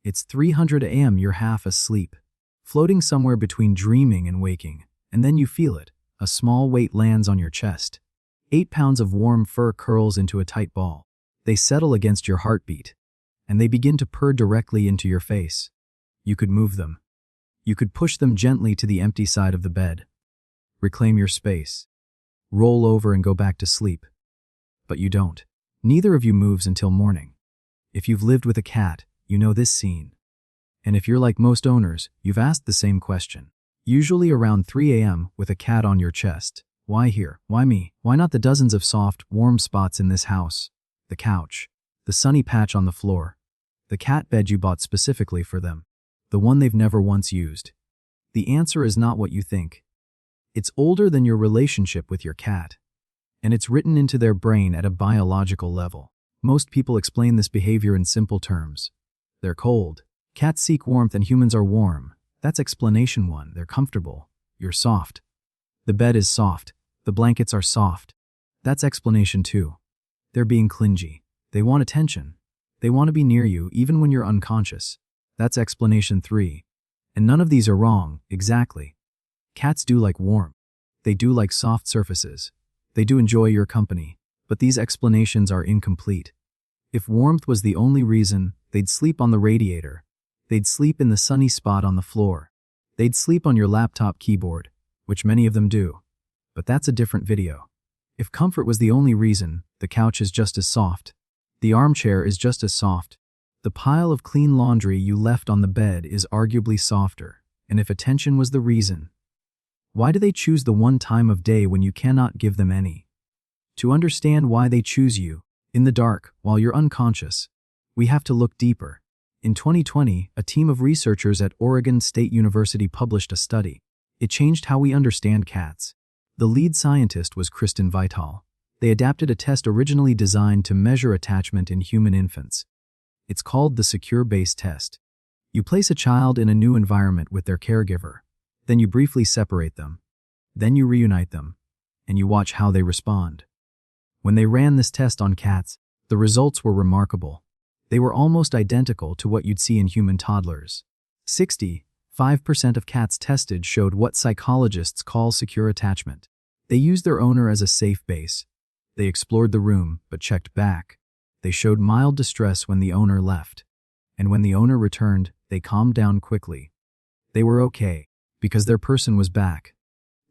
It's 300 a.m., you're half asleep, floating somewhere between dreaming and waking, and then you feel it. A small weight lands on your chest. 8 pounds of warm fur curls into a tight ball. They settle against your heartbeat, and they begin to purr directly into your face. You could move them. You could push them gently to the empty side of the bed. Reclaim your space. Roll over and go back to sleep. But you don't. Neither of you moves until morning. If you've lived with a cat, you know this scene. And if you're like most owners, you've asked the same question. Usually around 3 a.m. with a cat on your chest. Why here? Why me? Why not the dozens of soft, warm spots in this house? The couch. The sunny patch on the floor. The cat bed you bought specifically for them. The one they've never once used. The answer is not what you think. It's older than your relationship with your cat. And it's written into their brain at a biological level. Most people explain this behavior in simple terms. They're cold. Cats seek warmth and humans are warm. That's explanation one. They're comfortable. You're soft. The bed is soft. The blankets are soft. That's explanation two. They're being clingy. They want attention. They want to be near you even when you're unconscious. That's explanation three. And none of these are wrong, exactly. Cats do like warmth. They do like soft surfaces. They do enjoy your company. But these explanations are incomplete. If warmth was the only reason, they'd sleep on the radiator. They'd sleep in the sunny spot on the floor. They'd sleep on your laptop keyboard, which many of them do. But that's a different video. If comfort was the only reason, the couch is just as soft. The armchair is just as soft. The pile of clean laundry you left on the bed is arguably softer. And if attention was the reason, why do they choose the one time of day when you cannot give them any? To understand why they choose you, in the dark, while you're unconscious, we have to look deeper. In 2020, a team of researchers at Oregon State University published a study. It changed how we understand cats. The lead scientist was Kristen Vital. They adapted a test originally designed to measure attachment in human infants. It's called the Secure Base Test. You place a child in a new environment with their caregiver. Then you briefly separate them. Then you reunite them. And you watch how they respond. When they ran this test on cats, the results were remarkable. They were almost identical to what you'd see in human toddlers. 65% of cats tested showed what psychologists call secure attachment. They used their owner as a safe base. They explored the room, but checked back. They showed mild distress when the owner left. And when the owner returned, they calmed down quickly. They were okay, because their person was back.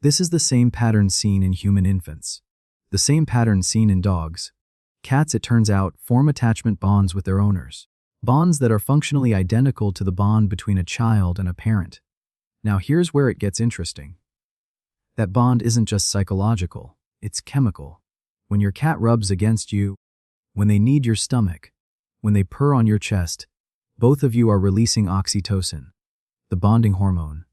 This is the same pattern seen in human infants. The same pattern seen in dogs. Cats, it turns out, form attachment bonds with their owners. Bonds that are functionally identical to the bond between a child and a parent. Now here's where it gets interesting. That bond isn't just psychological, it's chemical. When your cat rubs against you, when they knead your stomach, when they purr on your chest, both of you are releasing oxytocin, the bonding hormone.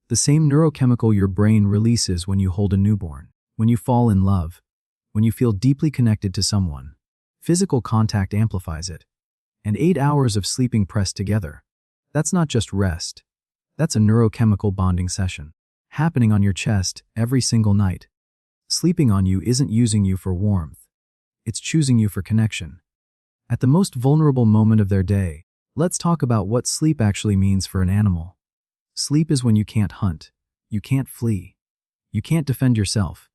The same neurochemical your brain releases when you hold a newborn, when you fall in love, when you feel deeply connected to someone. Physical contact amplifies it. And 8 hours of sleeping pressed together. That's not just rest. That's a neurochemical bonding session, happening on your chest every single night. Sleeping on you isn't using you for warmth. It's choosing you for connection. At the most vulnerable moment of their day, let's talk about what sleep actually means for an animal. Sleep is when you can't hunt. You can't flee. You can't defend yourself.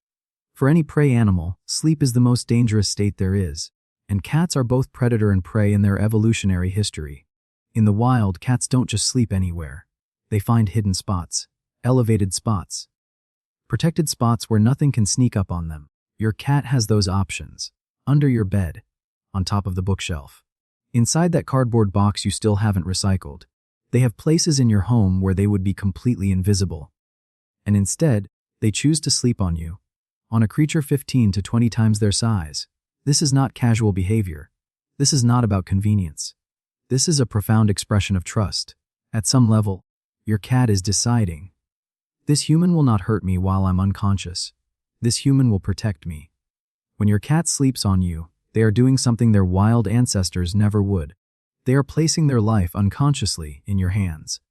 For any prey animal, sleep is the most dangerous state there is. And cats are both predator and prey in their evolutionary history. In the wild, cats don't just sleep anywhere. They find hidden spots, elevated spots, protected spots where nothing can sneak up on them. Your cat has those options. Under your bed, on top of the bookshelf, inside that cardboard box you still haven't recycled. They have places in your home where they would be completely invisible. And instead, they choose to sleep on you, on a creature 15 to 20 times their size. This is not casual behavior. This is not about convenience. This is a profound expression of trust. At some level, your cat is deciding, this human will not hurt me while I'm unconscious. This human will protect me. When your cat sleeps on you, they are doing something their wild ancestors never would. They are placing their life unconsciously in your hands.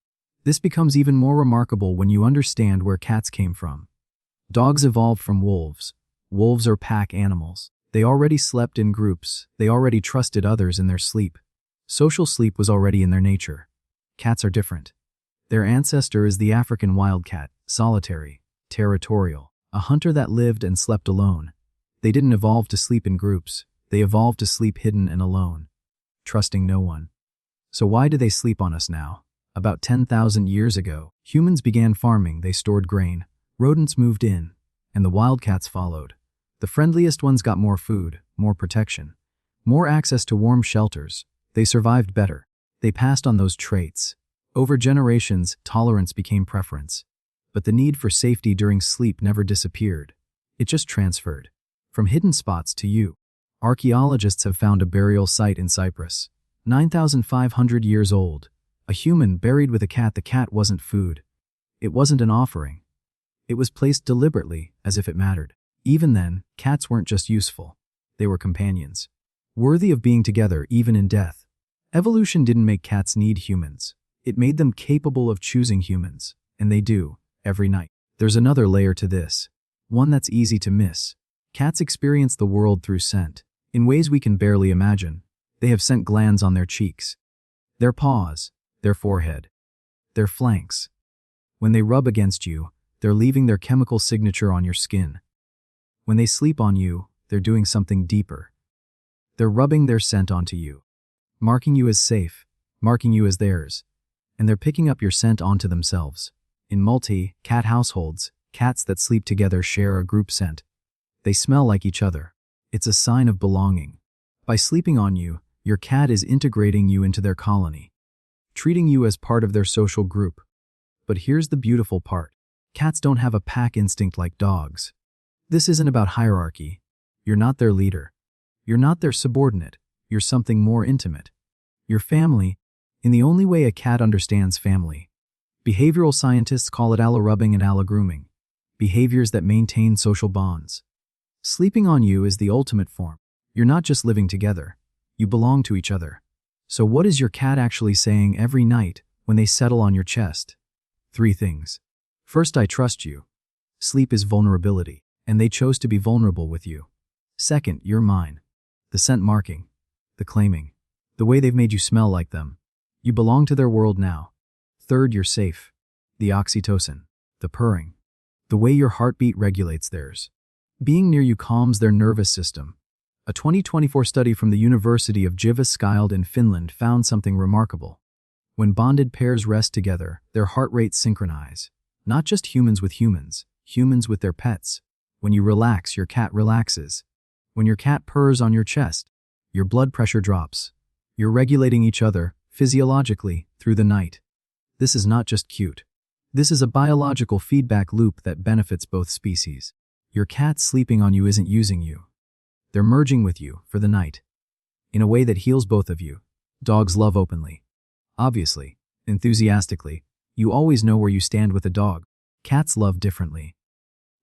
This becomes even more remarkable when you understand where cats came from. Dogs evolved from wolves. Wolves are pack animals. They already slept in groups. They already trusted others in their sleep. Social sleep was already in their nature. Cats are different. Their ancestor is the African wildcat, solitary, territorial, a hunter that lived and slept alone. They didn't evolve to sleep in groups. They evolved to sleep hidden and alone, trusting no one. So why do they sleep on us now? About 10,000 years ago, humans began farming. They stored grain. Rodents moved in, and the wildcats followed. The friendliest ones got more food, more protection, more access to warm shelters. They survived better. They passed on those traits. Over generations, tolerance became preference. But the need for safety during sleep never disappeared. It just transferred. From hidden spots to you. Archaeologists have found a burial site in Cyprus, 9,500 years old. A human buried with a cat. The cat wasn't food. It wasn't an offering. It was placed deliberately, as if it mattered. Even then, cats weren't just useful. They were companions, worthy of being together even in death. Evolution didn't make cats need humans. It made them capable of choosing humans, and they do, every night. There's another layer to this, one that's easy to miss. Cats experience the world through scent, in ways we can barely imagine. They have scent glands on their cheeks, their paws, their forehead, their flanks. When they rub against you, they're leaving their chemical signature on your skin. When they sleep on you, they're doing something deeper. They're rubbing their scent onto you, marking you as safe, marking you as theirs, and they're picking up your scent onto themselves. In multi-cat households, cats that sleep together share a group scent. They smell like each other. It's a sign of belonging. By sleeping on you, your cat is integrating you into their colony, treating you as part of their social group. But here's the beautiful part. Cats don't have a pack instinct like dogs. This isn't about hierarchy. You're not their leader. You're not their subordinate. You're something more intimate. You're family, in the only way a cat understands family. Behavioral scientists call it allo-rubbing and allo-grooming, behaviors that maintain social bonds. Sleeping on you is the ultimate form. You're not just living together. You belong to each other. So what is your cat actually saying every night when they settle on your chest? 3 things. First, I trust you. Sleep is vulnerability, and they chose to be vulnerable with you. Second, you're mine. The scent marking, the claiming, the way they've made you smell like them. You belong to their world now. Third, you're safe. The oxytocin, the purring, the way your heartbeat regulates theirs. Being near you calms their nervous system. A 2024 study from the University of Jyväskylä in Finland found something remarkable. When bonded pairs rest together, their heart rates synchronize. Not just humans with humans, humans with their pets. When you relax, your cat relaxes. When your cat purrs on your chest, your blood pressure drops. You're regulating each other, physiologically, through the night. This is not just cute. This is a biological feedback loop that benefits both species. Your cat sleeping on you isn't using you. They're merging with you for the night, in a way that heals both of you. Dogs love openly. Obviously, enthusiastically. You always know where you stand with a dog. Cats love differently.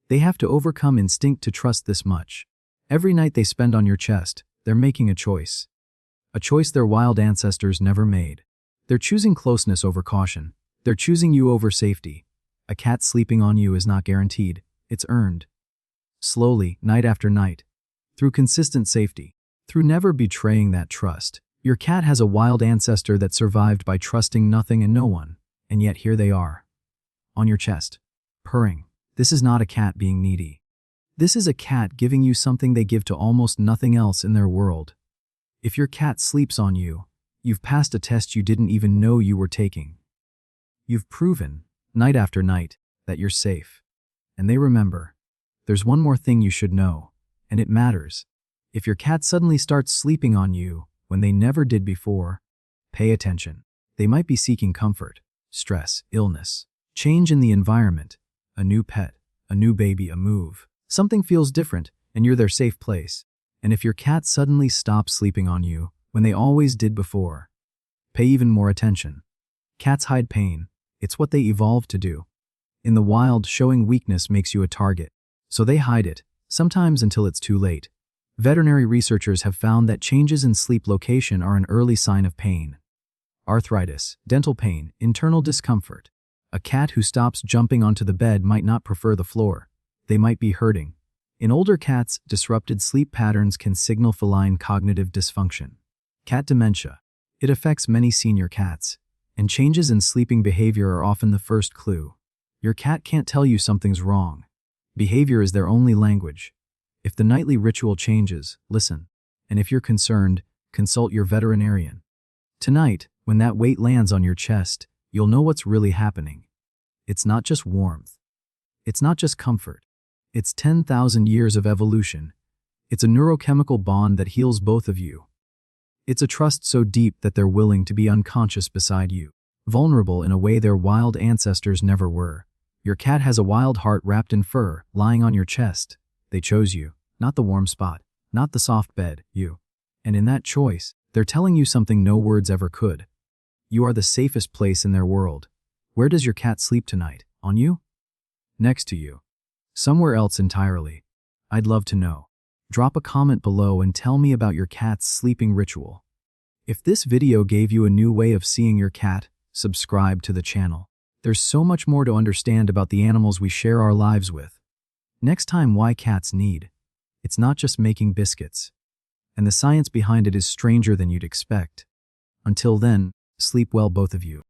They have to overcome instinct to trust this much. Every night they spend on your chest, they're making a choice. A choice their wild ancestors never made. They're choosing closeness over caution. They're choosing you over safety. A cat sleeping on you is not guaranteed. It's earned. Slowly, night after night. Through consistent safety. Through never betraying that trust. Your cat has a wild ancestor that survived by trusting nothing and no one. And yet here they are. On your chest. Purring. This is not a cat being needy. This is a cat giving you something they give to almost nothing else in their world. If your cat sleeps on you, you've passed a test you didn't even know you were taking. You've proven, night after night, that you're safe. And they remember. There's one more thing you should know, and it matters. If your cat suddenly starts sleeping on you when they never did before, pay attention. They might be seeking comfort, stress, illness, change in the environment, a new pet, a new baby, a move. Something feels different, and you're their safe place. And if your cat suddenly stops sleeping on you when they always did before, pay even more attention. Cats hide pain. It's what they evolved to do. In the wild, showing weakness makes you a target. So they hide it, sometimes until it's too late. Veterinary researchers have found that changes in sleep location are an early sign of pain. Arthritis, dental pain, internal discomfort. A cat who stops jumping onto the bed might not prefer the floor. They might be hurting. In older cats, disrupted sleep patterns can signal feline cognitive dysfunction. Cat dementia. It affects many senior cats, And changes in sleeping behavior are often the first clue. Your cat can't tell you something's wrong. Behavior is their only language. If the nightly ritual changes, listen. And if you're concerned, consult your veterinarian. Tonight, when that weight lands on your chest, you'll know what's really happening. It's not just warmth. It's not just comfort. It's 10,000 years of evolution. It's a neurochemical bond that heals both of you. It's a trust so deep that they're willing to be unconscious beside you, vulnerable in a way their wild ancestors never were. Your cat has a wild heart wrapped in fur, lying on your chest. They chose you, not the warm spot, not the soft bed, you. And in that choice, they're telling you something no words ever could. You are the safest place in their world. Where does your cat sleep tonight? On you? Next to you? Somewhere else entirely? I'd love to know. Drop a comment below and tell me about your cat's sleeping ritual. If this video gave you a new way of seeing your cat, subscribe to the channel. There's so much more to understand about the animals we share our lives with. Next time, why cats need. It's not just making biscuits. And the science behind it is stranger than you'd expect. Until then, sleep well, both of you.